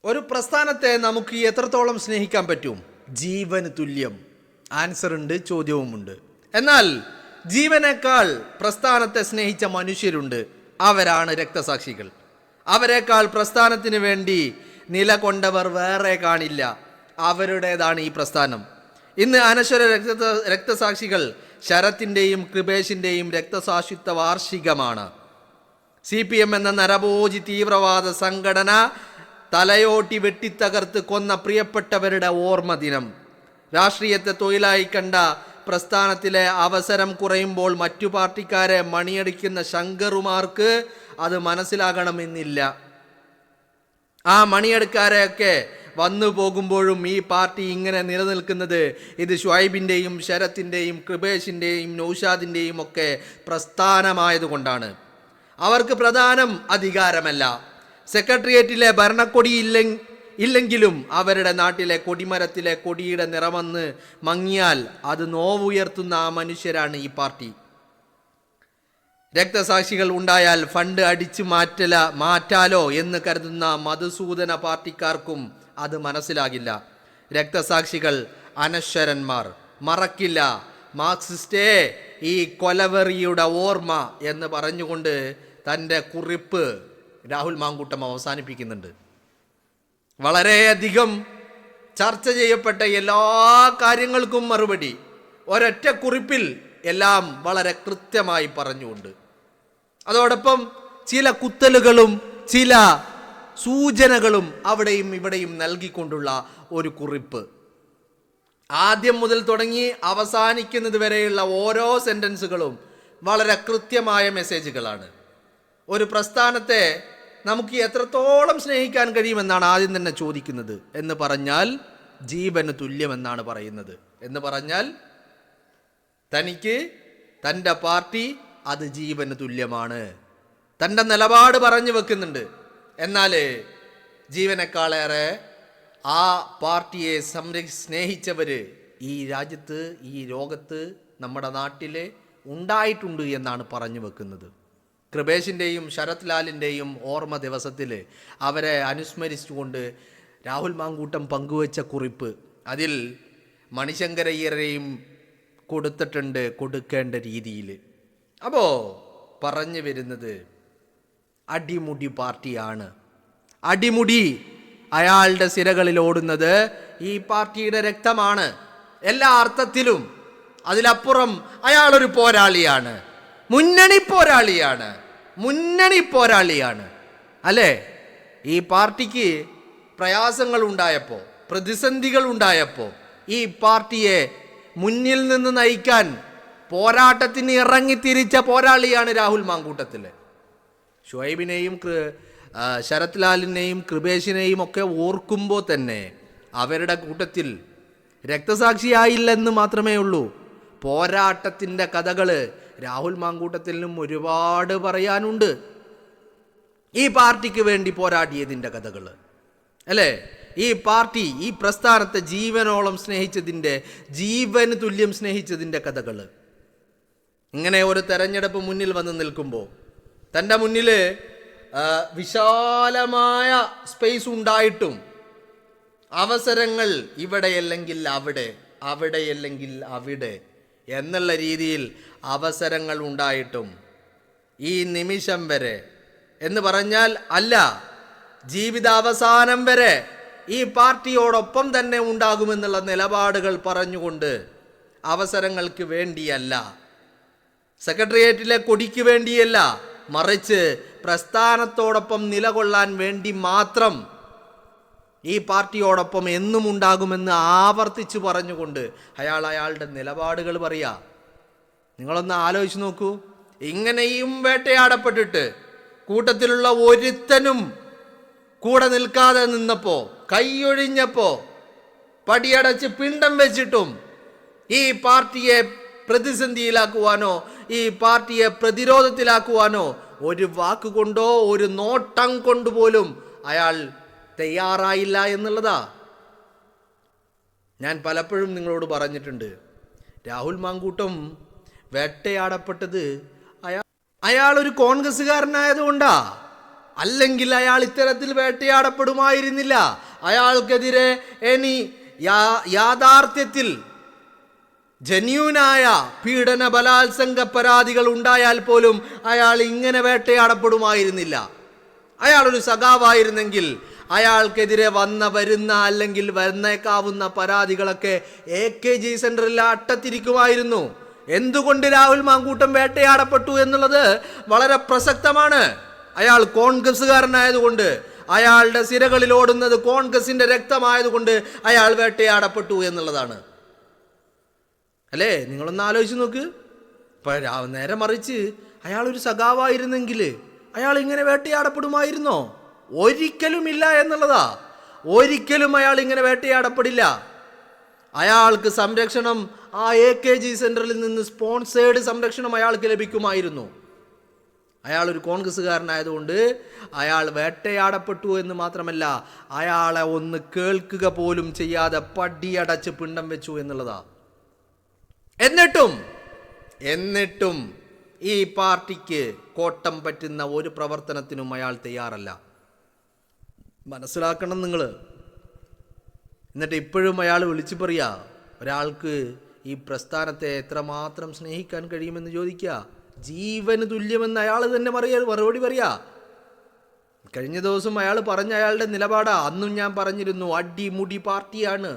ഒരു പ്രസ്ഥാനത്തെ നമുക്ക് എത്രത്തോളം സ്നേഹിക്കാൻ പറ്റും? ജീവന് തുല്യം. ആൻസർ ഉണ്ട്, ചോദ്യവുമുണ്ട്. എന്നാൽ ജീവനേക്കാൾ പ്രസ്ഥാനത്തെ സ്നേഹിച്ച മനുഷ്യരുണ്ട്. അവരാണ് രക്തസാക്ഷികൾ. അവരെക്കാൾ പ്രസ്ഥാനത്തിന് വേണ്ടി നിലകൊണ്ടവർ വേറെ കാണില്ല. അവരുടേതാണ് ഈ പ്രസ്ഥാനം. ഇന്ന് അനശ്വര രക്തസാക്ഷികൾ ശരത്തിൻ്റെയും കൃപേഷിൻ്റെയും രക്തസാക്ഷിത്വ വാർഷികമാണ്. CPM എന്ന നരഭോജി തീവ്രവാദ സംഘടന തലയോട്ടി വെട്ടിത്തകർത്ത് കൊന്ന പ്രിയപ്പെട്ടവരുടെ ഓർമ്മ ദിനം. രാഷ്ട്രീയത്തെ തൊഴിലായി കണ്ട പ്രസ്ഥാനത്തിലെ അവസരം കുറയുമ്പോൾ മറ്റു പാർട്ടിക്കാരെ മണിയടിക്കുന്ന ശങ്കറുമാർക്ക് അത് മനസ്സിലാകണമെന്നില്ല. ആ മണിയടുക്കാരെയൊക്കെ വന്നു പോകുമ്പോഴും ഈ പാർട്ടി ഇങ്ങനെ നിലനിൽക്കുന്നത് ഇത് ഷുഐബിൻ്റെയും ശരത്തിൻ്റെയും കൃപേഷിൻ്റെയും നൗഷാദിൻ്റെയും ഒക്കെ പ്രസ്ഥാനമായതുകൊണ്ടാണ്. അവർക്ക് പ്രധാനം അധികാരമല്ല, സെക്രട്ടേറിയറ്റിലെ ഭരണക്കൊടി ഇല്ലെങ്കിലും അവരുടെ നാട്ടിലെ കൊടിമരത്തിലെ കൊടിയുടെ നിറമെന്ന് മങ്ങിയാൽ അത് നോവുയർത്തുന്ന ആ മനുഷ്യരാണ് ഈ പാർട്ടി. രക്തസാക്ഷികൾ ഉണ്ടായാൽ ഫണ്ട് അടിച്ചു മാറ്റാലോ എന്ന് കരുതുന്ന മധുസൂദന പാർട്ടിക്കാർക്കും അത് മനസ്സിലാകില്ല. രക്തസാക്ഷികൾ അനശ്വരന്മാർ. മറക്കില്ല മാർക്സിസ്റ്റേ ഈ കൊലവെറിയുടെ ഓർമ്മ എന്ന് പറഞ്ഞുകൊണ്ട് തൻ്റെ കുറിപ്പ് രാഹുൽ മാങ്കൂട്ടം അവസാനിപ്പിക്കുന്നുണ്ട്. വളരെയധികം ചർച്ച ചെയ്യപ്പെട്ട എല്ലാ കാര്യങ്ങൾക്കും മറുപടി ഒരൊറ്റ കുറിപ്പിൽ എല്ലാം വളരെ കൃത്യമായി പറഞ്ഞുകൊണ്ട്, അതോടൊപ്പം ചില കുത്തലുകളും ചില സൂചനകളും അവിടെയും ഇവിടെയും നൽകിക്കൊണ്ടുള്ള ഒരു കുറിപ്പ്. ആദ്യം മുതൽ തുടങ്ങി അവസാനിക്കുന്നത് വരെയുള്ള ഓരോ സെൻറ്റൻസുകളും വളരെ കൃത്യമായ മെസ്സേജുകളാണ്. ഒരു പ്രസ്ഥാനത്തെ നമുക്ക് എത്രത്തോളം സ്നേഹിക്കാൻ കഴിയുമെന്നാണ് ആദ്യം തന്നെ ചോദിക്കുന്നത്. എന്ന് പറഞ്ഞാൽ ജീവന് തുല്യമെന്നാണ് പറയുന്നത്. എന്ന് പറഞ്ഞാൽ തനിക്ക് തൻ്റെ പാർട്ടി അത് ജീവന് തുല്യമാണ്. തൻ്റെ നിലപാട് പറഞ്ഞു വെക്കുന്നുണ്ട്. എന്നാൽ ജീവനേക്കാളേറെ ആ പാർട്ടിയെ സ്നേഹിച്ചവർ ഈ രാജ്യത്ത്, ഈ ലോകത്ത്, നമ്മുടെ നാട്ടിൽ ഉണ്ടായിട്ടുണ്ട് എന്നാണ് പറഞ്ഞു വെക്കുന്നത്. കൃപേഷിൻ്റെയും ശരത് ലാലിൻ്റെയും ഓർമ്മ ദിവസത്തിൽ അവരെ അനുസ്മരിച്ചുകൊണ്ട് രാഹുൽ മാങ്കൂട്ടം പങ്കുവച്ച കുറിപ്പ്, അതിൽ മണിശങ്കരയ്യരെയും കൊടുത്തിട്ടുണ്ട് കൊടുക്കേണ്ട രീതിയിൽ. അപ്പോൾ പറഞ്ഞു വരുന്നത് അടിമുടി പാർട്ടിയാണ്. അടിമുടി അയാളുടെ സിരകളിൽ ഓടുന്നത് ഈ പാർട്ടിയുടെ രക്തമാണ് എല്ലാ അർത്ഥത്തിലും. അതിലപ്പുറം അയാളൊരു പോരാളിയാണ്, മുന്നണി പോരാളിയാണ് അല്ലേ? ഈ പാർട്ടിക്ക് പ്രയാസങ്ങൾ ഉണ്ടായപ്പോൾ, പ്രതിസന്ധികൾ ഉണ്ടായപ്പോൾ ഈ പാർട്ടിയെ മുന്നിൽ നിന്ന് നയിക്കാൻ പോരാട്ടത്തിന് ഇറങ്ങിത്തിരിച്ച പോരാളിയാണ് രാഹുൽ മാങ്കൂട്ടത്തിൽ. ഷുഐബിനെയും ശരത് ലാലിനെയും കൃപേഷിനെയും ഒക്കെ ഓർക്കുമ്പോൾ തന്നെ അവരുടെ കൂട്ടത്തിൽ രക്തസാക്ഷിയായില്ലെന്ന് മാത്രമേ ഉള്ളൂ. പോരാട്ടത്തിൻ്റെ കഥകൾ രാഹുൽ മാങ്കൂട്ടത്തിനും ഒരുപാട് പറയാനുണ്ട്. ഈ പാർട്ടിക്ക് വേണ്ടി പോരാടിയതിൻ്റെ കഥകൾ അല്ലേ? ഈ പാർട്ടി, ഈ പ്രസ്ഥാനത്തെ ജീവനോളം സ്നേഹിച്ചതിൻ്റെ, ജീവന് തുല്യം സ്നേഹിച്ചതിൻ്റെ കഥകൾ. ഇങ്ങനെ ഒരു തെരഞ്ഞെടുപ്പ് മുന്നിൽ വന്ന് നിൽക്കുമ്പോൾ തൻ്റെ മുന്നിൽ വിശാലമായ സ്പേസ് ഉണ്ടായിട്ടും അവസരങ്ങൾ ഇവിടെയല്ലെങ്കിൽ അവിടെ, അവിടെയല്ലെങ്കിൽ അവിടെ എന്നുള്ള രീതിയിൽ അവസരങ്ങൾ ഉണ്ടായിട്ടും ഈ നിമിഷം വരെ എന്ന് പറഞ്ഞാൽ അല്ല, ജീവിതാവസാനം വരെ ഈ പാർട്ടിയോടൊപ്പം തന്നെ ഉണ്ടാകുമെന്നുള്ള നിലപാടുകൾ പറഞ്ഞുകൊണ്ട് അവസരങ്ങൾക്ക് വേണ്ടിയല്ല, സെക്രട്ടേറിയറ്റിലെ കൊടിക്ക് വേണ്ടിയല്ല, മറിച്ച് പ്രസ്ഥാനത്തോടൊപ്പം നിലകൊള്ളാൻ വേണ്ടി മാത്രം ഈ പാർട്ടിയോടൊപ്പം എന്നും ഉണ്ടാകുമെന്ന് ആവർത്തിച്ചു പറഞ്ഞുകൊണ്ട് അയാളുടെ നിലപാടുകൾ പറയാ. നിങ്ങളൊന്ന് ആലോചിച്ച് നോക്കൂ. ഇങ്ങനെയും വേട്ടയാടപ്പെട്ടിട്ട് കൂട്ടത്തിലുള്ള ഒരുത്തനും കൂടെ നിൽക്കാതെ നിന്നപ്പോൾ, കൈയൊഴിഞ്ഞപ്പോൾ, പടിയടച്ച് പിണ്ടം വെച്ചിട്ടും ഈ പാർട്ടിയെ പ്രതിസന്ധിയിലാക്കുവാനോ ഈ പാർട്ടിയെ പ്രതിരോധത്തിലാക്കുവാനോ ഒരു വാക്കുകൊണ്ടോ ഒരു നോട്ടം കൊണ്ടുപോലും അയാൾ തയ്യാറായില്ല എന്നുള്ളതാ. ഞാൻ പലപ്പോഴും നിങ്ങളോട് പറഞ്ഞിട്ടുണ്ട്, രാഹുൽ മാങ്കൂട്ടം വേട്ടയാടപ്പെട്ടത് അയാളൊരു കോൺഗ്രസ്സുകാരനായതുകൊണ്ടാ. അല്ലെങ്കിൽ അയാൾ ഇത്തരത്തിൽ വേട്ടയാടപ്പെടുമായിരുന്നില്ല. അയാൾക്കെതിരെ ഇനി യാഥാർത്ഥ്യത്തിൽ ജന്യൂനായ പീഡന ബലാത്സംഗ പരാതികൾ ഉണ്ടായാൽ പോലും അയാൾ ഇങ്ങനെ വേട്ടയാടപ്പെടുമായിരുന്നില്ല. അയാളൊരു സഖാവായിരുന്നെങ്കിൽ അയാൾക്കെതിരെ വരുന്ന അല്ലെങ്കിൽ വന്നേക്കാവുന്ന പരാതികളൊക്കെ AKG സെന്ററിൽ അട്ടത്തിരിക്കുമായിരുന്നു. എന്തുകൊണ്ട് രാഹുൽ മാങ്കൂട്ടം വേട്ടയാടപ്പെട്ടു എന്നുള്ളത് വളരെ പ്രസക്തമാണ്. അയാൾ കോൺഗ്രസ്സുകാരനായതുകൊണ്ട്, അയാളുടെ സിരകളിൽ ഓടുന്നത് കോൺഗ്രസിന്റെ രക്തമായതുകൊണ്ട് അയാൾ വേട്ടയാടപ്പെട്ടു എന്നുള്ളതാണ്. അല്ലേ? നിങ്ങളൊന്ന് ആലോചിച്ച് നോക്ക്. നേരെ മറിച്ച് അയാൾ ഒരു സഖാവായിരുന്നെങ്കിൽ അയാൾ ഇങ്ങനെ വേട്ടയാടപ്പെടുമായിരുന്നോ? ഒരിക്കലും ഇല്ല എന്നുള്ളതാ. ഒരിക്കലും അയാൾ ഇങ്ങനെ വേട്ടയാടപ്പെടില്ല. അയാൾക്ക് സംരക്ഷണം ആ AKG സെന്ററിൽ നിന്ന് സ്പോൺസേഡ് സംരക്ഷണം അയാൾക്ക് ലഭിക്കുമായിരുന്നു. അയാൾ ഒരു കോൺഗ്രസ്സുകാരനായതുകൊണ്ട് അയാൾ വേട്ടയാടപ്പെട്ടു എന്ന് മാത്രമല്ല, അയാളെ ഒന്ന് കേൾക്കുക പോലും ചെയ്യാതെ പടിയടച്ച് പിണ്ടം വെച്ചു എന്നുള്ളതാ. എന്നിട്ടും ഈ പാർട്ടിക്ക് കോട്ടം പറ്റുന്ന ഒരു പ്രവർത്തനത്തിനും അയാൾ തയ്യാറല്ല. മനസ്സിലാക്കണം നിങ്ങൾ. എന്നിട്ട് ഇപ്പോഴും അയാൾ വിളിച്ചു പറയാ, ഒരാൾക്ക് ഈ പ്രസ്ഥാനത്തെ എത്രമാത്രം സ്നേഹിക്കാൻ കഴിയുമെന്ന് ചോദിക്കുക. ജീവന് തുല്യമെന്ന് അയാൾ തന്നെ മറുപടി പറയാ. കഴിഞ്ഞ ദിവസം അയാൾ പറഞ്ഞ അയാളുടെ നിലപാടാ. അന്നും ഞാൻ പറഞ്ഞിരുന്നു, അടിമുടി പാർട്ടിയാണ്,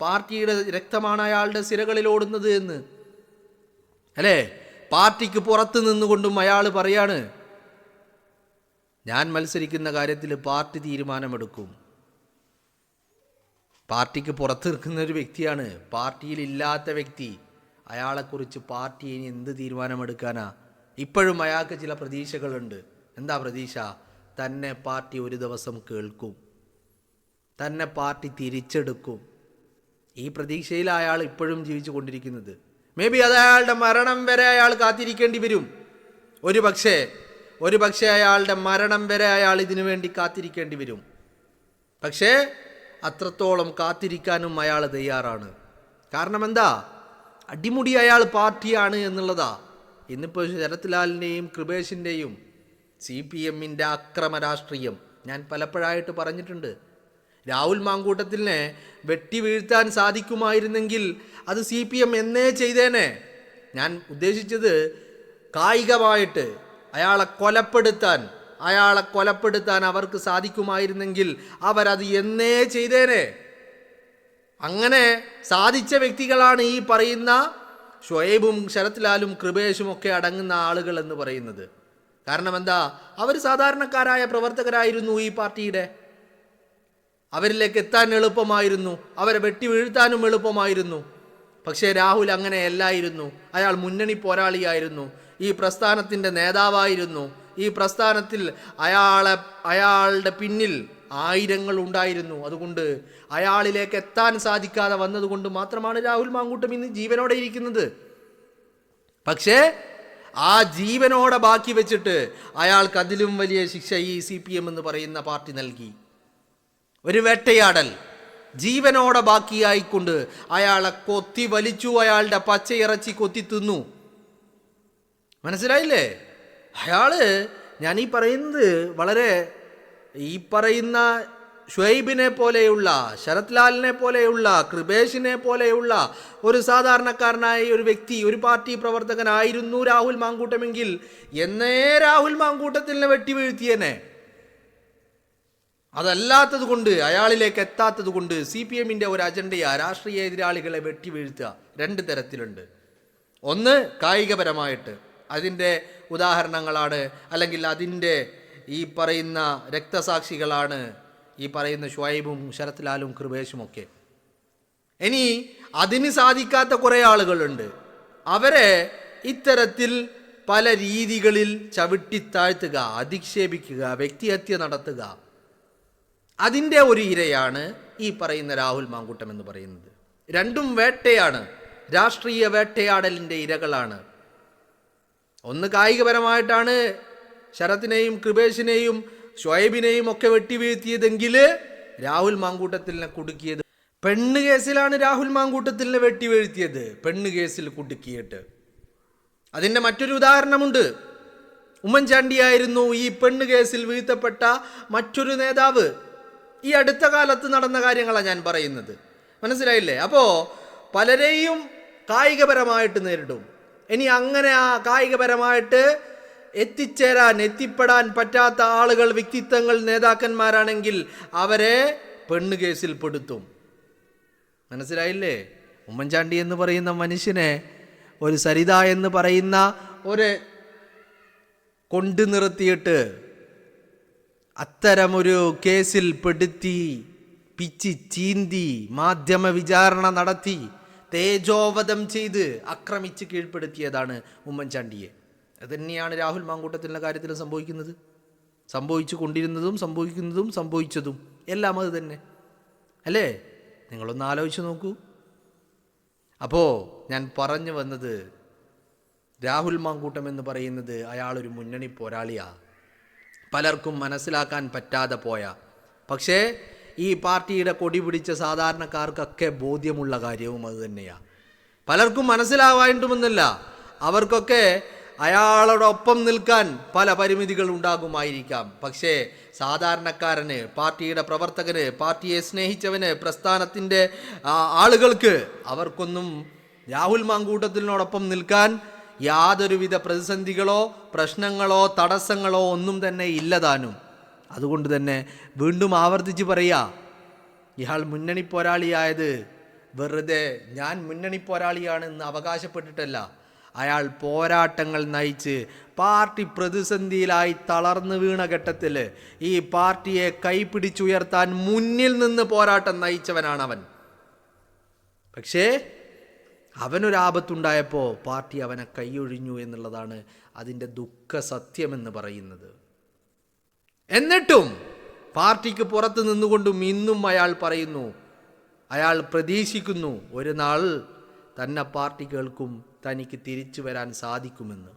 പാർട്ടിയുടെ രക്തമാണ് അയാളുടെ സിരകളിൽ ഓടുന്നത് എന്ന്. അല്ലേ? പാർട്ടിക്ക് പുറത്ത് നിന്നുകൊണ്ടും അയാൾ പറയാണ്, ഞാൻ മത്സരിക്കുന്ന കാര്യത്തിൽ പാർട്ടി തീരുമാനമെടുക്കും. പാർട്ടിക്ക് പുറത്ത് നിൽക്കുന്ന ഒരു വ്യക്തിയാണ്, പാർട്ടിയിൽ ഇല്ലാത്ത വ്യക്തി. അയാളെക്കുറിച്ച് പാർട്ടി ഇനി എന്ത് തീരുമാനമെടുക്കാനാ? ഇപ്പോഴും അയാൾക്ക് ചില പ്രതീക്ഷകളുണ്ട്. എന്താ പ്രതീക്ഷ? തന്നെ പാർട്ടി ഒരു ദിവസം കേൾക്കും, തന്നെ പാർട്ടി തിരിച്ചെടുക്കും. ഈ പ്രതീക്ഷയിൽ അയാൾ ഇപ്പോഴും ജീവിച്ചു കൊണ്ടിരിക്കുന്നത്. മേ ബി അത് അയാളുടെ മരണം വരെ അയാൾ കാത്തിരിക്കേണ്ടി വരും. ഒരു പക്ഷേ അയാളുടെ മരണം വരെ അയാൾ ഇതിനു വേണ്ടി കാത്തിരിക്കേണ്ടി വരും. പക്ഷേ അത്രത്തോളം കാത്തിരിക്കാനും അയാൾ തയ്യാറാണ്. കാരണം എന്താ? അടിമുടി അയാൾ പാർട്ടിയാണ് എന്നുള്ളതാ. ഇന്നിപ്പോൾ ശരത്ലാലിൻ്റെയും കൃപേഷിൻ്റെയും CPMൻ്റെ അക്രമ രാഷ്ട്രീയം ഞാൻ പലപ്പോഴായിട്ട് പറഞ്ഞിട്ടുണ്ട്. രാഹുൽ മാങ്കൂട്ടത്തിനെ വെട്ടി വീഴ്ത്താൻ സാധിക്കുമായിരുന്നെങ്കിൽ അത് CPM എന്നേ ചെയ്തേനെ. ഞാൻ ഉദ്ദേശിച്ചത് കായികമായിട്ട് അയാളെ കൊലപ്പെടുത്താൻ അവർക്ക് സാധിക്കുമായിരുന്നെങ്കിൽ അവരത് എന്നേ ചെയ്തേനെ. അങ്ങനെ സാധിച്ച വ്യക്തികളാണ് ഈ പറയുന്ന ഷുഐബും ശരത്ലാലും കൃപേഷും ഒക്കെ അടങ്ങുന്ന ആളുകൾ എന്ന് പറയുന്നത്. കാരണം എന്താ? അവർ സാധാരണക്കാരായ പ്രവർത്തകരായിരുന്നു ഈ പാർട്ടിയുടെ. അവരിലേക്ക് എത്താൻ എളുപ്പമായിരുന്നു, അവരെ വെട്ടി വീഴ്ത്താനും എളുപ്പമായിരുന്നു. പക്ഷേ രാഹുൽ അങ്ങനെയല്ലായിരുന്നു. അയാൾ മുന്നണി പോരാളിയായിരുന്നു, ഈ പ്രസ്ഥാനത്തിൻ്റെ നേതാവായിരുന്നു. ഈ പ്രസ്ഥാനത്തിൽ അയാളുടെ പിന്നിൽ ആയിരങ്ങൾ ഉണ്ടായിരുന്നു. അതുകൊണ്ട് അയാളിലേക്ക് എത്താൻ സാധിക്കാതെ വന്നതുകൊണ്ട് മാത്രമാണ് രാഹുൽ മാങ്കൂട്ടം ഇന്ന് ജീവനോടെ ഇരിക്കുന്നത്. പക്ഷേ ആ ജീവനോടെ ബാക്കി വെച്ചിട്ട് അയാൾക്ക് അതിലും വലിയ ശിക്ഷ ഈ CPM എന്ന് പറയുന്ന പാർട്ടി നൽകി. ഒരു വേട്ടയാടൽ ജീവനോടെ ബാക്കിയായിക്കൊണ്ട് അയാളെ കൊത്തി വലിച്ചു, അയാളുടെ പച്ചയിറച്ചി കൊത്തി തിന്നു. മനസ്സിലായില്ലേ? ഞാൻ ഈ പറയുന്ന ഷുഐബിനെ പോലെയുള്ള, ശരത്ലാലിനെ പോലെയുള്ള, കൃപേഷിനെ പോലെയുള്ള ഒരു സാധാരണക്കാരനായ ഒരു വ്യക്തി, ഒരു പാർട്ടി പ്രവർത്തകനായിരുന്നു രാഹുൽ മാങ്കൂട്ടമെങ്കിൽ എന്നേ രാഹുൽ മാങ്കൂട്ടത്തിനെ വെട്ടി വീഴ്ത്തിയേനെ. അതല്ലാത്തത് കൊണ്ട്, അയാളിലേക്ക് എത്താത്തത് കൊണ്ട് CPMൻ്റെ ഒരു അജണ്ടയാ രാഷ്ട്രീയ എതിരാളികളെ വെട്ടി വീഴ്ത്തുക. രണ്ട് തരത്തിലുണ്ട്. ഒന്ന് കായികപരമായിട്ട്, അതിൻ്റെ ഉദാഹരണങ്ങളാണ്, അല്ലെങ്കിൽ അതിൻ്റെ ഈ പറയുന്ന രക്തസാക്ഷികളാണ് ഈ പറയുന്ന ഷുഐബും ശരത്ലാലും കൃപേഷും ഒക്കെ. ഇനി അതിന് സാധിക്കാത്ത കുറേ ആളുകളുണ്ട്. അവരെ ഇത്തരത്തിൽ പല രീതികളിൽ ചവിട്ടിത്താഴ്ത്തുക, അധിക്ഷേപിക്കുക, വ്യക്തിഹത്യ നടത്തുക. അതിൻ്റെ ഒരു ഇരയാണ് ഈ പറയുന്ന രാഹുൽ മാങ്കൂട്ടം എന്ന് പറയുന്നത്. രണ്ടും വേട്ടയാണ്, രാഷ്ട്രീയ വേട്ടയാടലിൻ്റെ ഇരകളാണ്. ഒന്ന് കായികപരമായിട്ടാണ് ശരത്തിനെയും കൃപേഷിനെയും ഷുഐബിനെയും ഒക്കെ വെട്ടിവീഴ്ത്തിയതെങ്കിൽ രാഹുൽ മാങ്കൂട്ടത്തിനെ കുടുക്കിയത് പെണ്ണ് കേസിലാണ്. രാഹുൽ മാങ്കൂട്ടത്തിനെ വെട്ടിവീഴ്ത്തിയത് പെണ്ണ് കേസിൽ കുടുക്കിയിട്ട്. അതിൻ്റെ മറ്റൊരു ഉദാഹരണമുണ്ട്. ഉമ്മൻചാണ്ടിയായിരുന്നു ഈ പെണ്ണ് കേസിൽ വീഴ്ത്തപ്പെട്ട മറ്റൊരു നേതാവ്. ഈ അടുത്ത കാലത്ത് നടന്ന കാര്യങ്ങളാണ് ഞാൻ പറയുന്നത്. മനസ്സിലായില്ലേ? അപ്പോൾ പലരെയും കായികപരമായിട്ട് നേരിടും. ഇനി അങ്ങനെ ആ കായികപരമായിട്ട് എത്തിപ്പെടാൻ പറ്റാത്ത ആളുകൾ, വ്യക്തിത്വങ്ങൾ, നേതാക്കന്മാരാണെങ്കിൽ അവരെ പെണ്ണ് കേസിൽ പെടുത്തും. മനസ്സിലായില്ലേ? ഉമ്മൻചാണ്ടി എന്ന് പറയുന്ന മനുഷ്യനെ ഒരു സരിത എന്ന് പറയുന്ന ഒരു കൊണ്ടു നിർത്തിയിട്ട് അത്തരമൊരു കേസിൽ പെടുത്തി പിച്ചി ചീന്തി മാധ്യമ വിചാരണ നടത്തി തേജോവധം ചെയ്ത് ആക്രമിച്ച് കീഴ്പ്പെടുത്തിയതാണ് ഉമ്മൻചാണ്ടിയെ. അതുതന്നെയാണ് രാഹുൽ മാങ്കൂട്ടത്തിൻ്റെ കാര്യത്തിൽ സംഭവിക്കുന്നത്. സംഭവിച്ചു കൊണ്ടിരുന്നതും സംഭവിച്ചതും എല്ലാം അത് തന്നെ അല്ലേ? നിങ്ങളൊന്ന് ആലോചിച്ച് നോക്കൂ. അപ്പോൾ ഞാൻ പറഞ്ഞു വന്നത്, രാഹുൽ മാങ്കൂട്ടം എന്ന് പറയുന്നത് അയാളൊരു മുന്നണി പോരാളിയാണ്. പലർക്കും മനസ്സിലാക്കാൻ പറ്റാതെ പോയ, പക്ഷേ ഈ പാർട്ടിയുടെ കൊടി പിടിച്ച സാധാരണക്കാർക്കൊക്കെ ബോധ്യമുള്ള കാര്യവും അത് തന്നെയാണ്. പലർക്കും മനസ്സിലാവായിട്ടുമെന്നല്ല, അവർക്കൊക്കെ അയാളോടൊപ്പം നിൽക്കാൻ പല പരിമിതികൾ ഉണ്ടാകുമായിരിക്കാം. പക്ഷേ സാധാരണക്കാരന്, പാർട്ടിയുടെ പ്രവർത്തകന്, പാർട്ടിയെ സ്നേഹിച്ചവന്, പ്രസ്ഥാനത്തിൻ്റെ ആളുകൾക്ക് അവർക്കൊന്നും രാഹുൽ മാങ്കൂട്ടത്തിനോടൊപ്പം നിൽക്കാൻ യാതൊരുവിധ പ്രതിസന്ധികളോ പ്രശ്നങ്ങളോ തടസ്സങ്ങളോ ഒന്നും തന്നെ ഇല്ലതാനും. അതുകൊണ്ട് തന്നെ വീണ്ടും ആവർത്തിച്ച് പറയാ, ഇയാൾ മുന്നണി പോരാളിയായത് വെറുതെ ഞാൻ മുന്നണി പോരാളിയാണെന്ന് അവകാശപ്പെട്ടിട്ടല്ല. അയാൾ പോരാട്ടങ്ങൾ നയിച്ച് പാർട്ടി പ്രതിസന്ധിയിലായി തളർന്നു വീണ ഘട്ടത്തിൽ ഈ പാർട്ടിയെ കൈപിടിച്ചുയർത്താൻ മുന്നിൽ നിന്ന് പോരാട്ടം നയിച്ചവനാണ് അവൻ. പക്ഷേ അവനൊരാപത്തുണ്ടായപ്പോൾ പാർട്ടി അവനെ കൈയൊഴിഞ്ഞു എന്നുള്ളതാണ് അതിൻ്റെ ദുഃഖ സത്യമെന്ന് പറയുന്നത്. എന്നിട്ടും പാർട്ടിക്ക് പുറത്ത് നിന്നുകൊണ്ടും ഇന്നും അയാൾ പറയുന്നു, അയാൾ പ്രതീക്ഷിക്കുന്നു ഒരു നാൾ തന്നെ പാർട്ടി കേൾക്കും, തനിക്ക് തിരിച്ചു വരാൻ സാധിക്കുമെന്ന്.